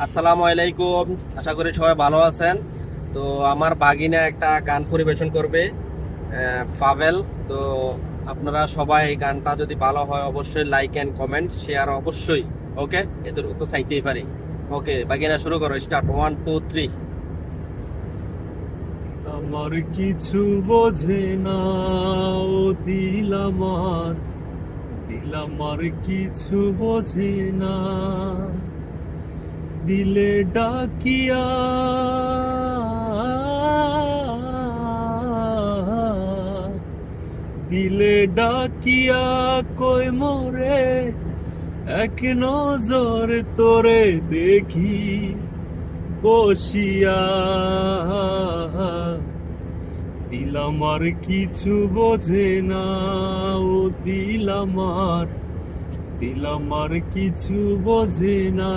আসসালামু আলাইকুম। আশা করি সবাই ভালো আছেন। তো আমার ভাগিনা একটা গান পরিবেশন করবে, ফাভেল। তো আপনারা সবাই এই গানটা যদি ভালো হয় অবশ্যই লাইক এন্ড কমেন্ট শেয়ার অবশ্যই। ওকে, এতটুকু তো চাইতেই পারি। ওকে ভাগিনা, শুরু করো, স্টার্ট, 1 2 3। আমার কিছু বোঝে না, ও দিল আমার কিছু বোঝে না। দিলে ডাকিয়া দিলে ডাকিয়া কই মোরে, এক নজর তোরে দেখি বসিয়া। দিল আমার কিছু বোঝে না, ও দিল আমার কিছু বোঝে না।